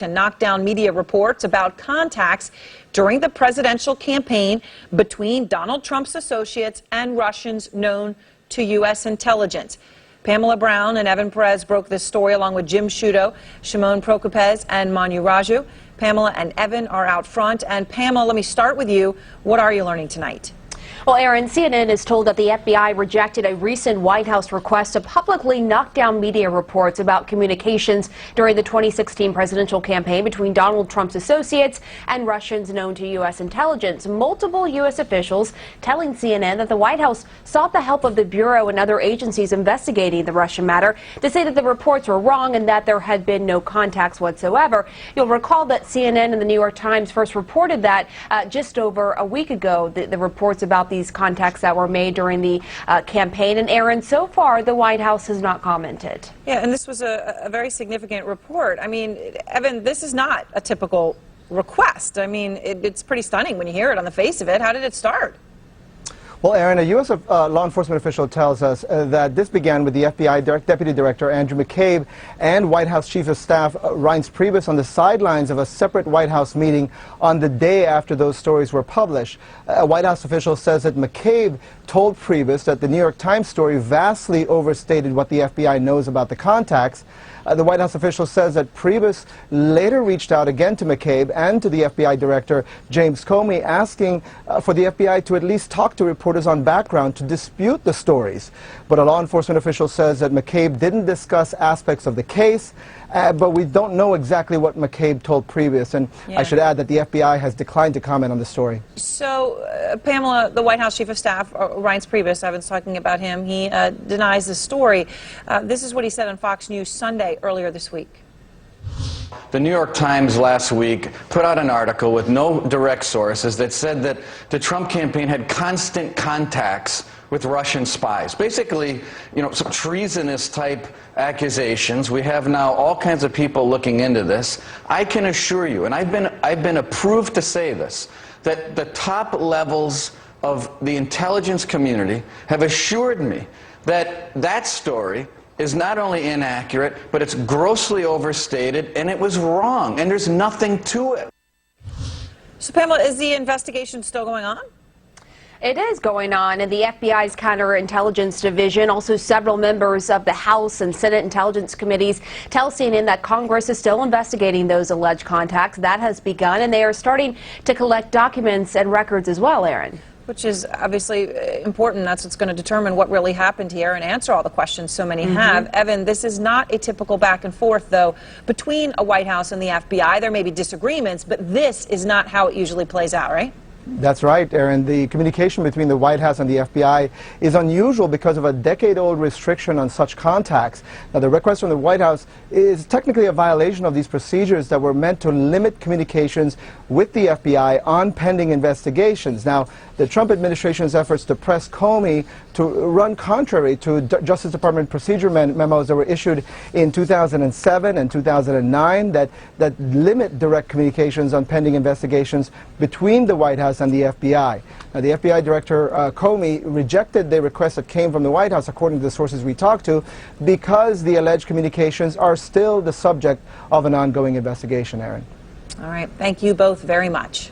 to knock down media reports about contacts during the presidential campaign between Donald Trump's associates and Russians known to U.S. intelligence. Pamela Brown and Evan Perez broke this story along with Jim Sciutto, Shimon Prokupecz, and Manu Raju. Pamela and Evan are out front. And Pamela, let me start with you. What are you learning tonight? Well, Aaron, CNN is told that the FBI rejected a recent White House request to publicly knock down media reports about communications during the 2016 presidential campaign between Donald Trump's associates and Russians known to U.S. intelligence. Multiple U.S. officials telling CNN that the White House sought the help of the Bureau and other agencies investigating the Russian matter to say that the reports were wrong and that there had been no contacts whatsoever. You'll recall that CNN and the New York Times first reported that just over a week ago, the reports about these contacts that were made during the campaign. And Aaron, so far, the White House has not commented. Yeah, and this was a very significant report. I mean, Evan, this is not a typical request. I mean, it's pretty stunning when you hear it on the face of it. How did it start? Well, Aaron, a U.S. law enforcement official tells us that this began with the FBI Deputy Director Andrew McCabe and White House Chief of Staff Reince Priebus on the sidelines of a separate White House meeting on the day after those stories were published. A White House official says that McCabe told Priebus that the New York Times story vastly overstated what the FBI knows about the contacts. The White House official says that Priebus later reached out again to McCabe and to the FBI Director James Comey, asking for the FBI to at least talk to reporters on background to dispute the stories. But a law enforcement official says that McCabe didn't discuss aspects of the case, but we don't know exactly what McCabe told Priebus. And I should add that the FBI has declined to comment on the story. So, Pamela, the White House Chief of Staff, Reince Priebus, I've been talking about him, he denies the story. This is what he said on Fox News Sunday earlier this week. The New York Times last week put out an article with no direct sources that said that the Trump campaign had constant contacts with Russian spies. Basically, you know, some treasonous type accusations. We have now all kinds of people looking into this. I can assure you, and I've been approved to say this, that the top levels of the intelligence community have assured me that that story is not only inaccurate, but it's grossly overstated, and it was wrong, and there's nothing to it. So, Pamela, is the investigation still going on? It is going on, and the FBI's Counterintelligence Division, also several members of the House and Senate Intelligence Committees, tell CNN that Congress is still investigating those alleged contacts. That has begun, and they are starting to collect documents and records as well, Aaron. Which is obviously important. That's what's going to determine what really happened here and answer all the questions so many have. Evan, this is not a typical back and forth, though, between a White House and the FBI. There may be disagreements, but this is not how it usually plays out, right? That's right, Aaron. The communication between the White House and the FBI is unusual because of a decade-old restriction on such contacts. Now, the request from the White House is technically a violation of these procedures that were meant to limit communications with the FBI on pending investigations. Now, the Trump administration's efforts to press Comey to run contrary to Justice Department procedure memos that were issued in 2007 and 2009 that limit direct communications on pending investigations between the White House and the FBI. Now, the FBI Director Comey rejected the request that came from the White House, according to the sources we talked to, because the alleged communications are still the subject of an ongoing investigation, Aaron. All right. Thank you both very much.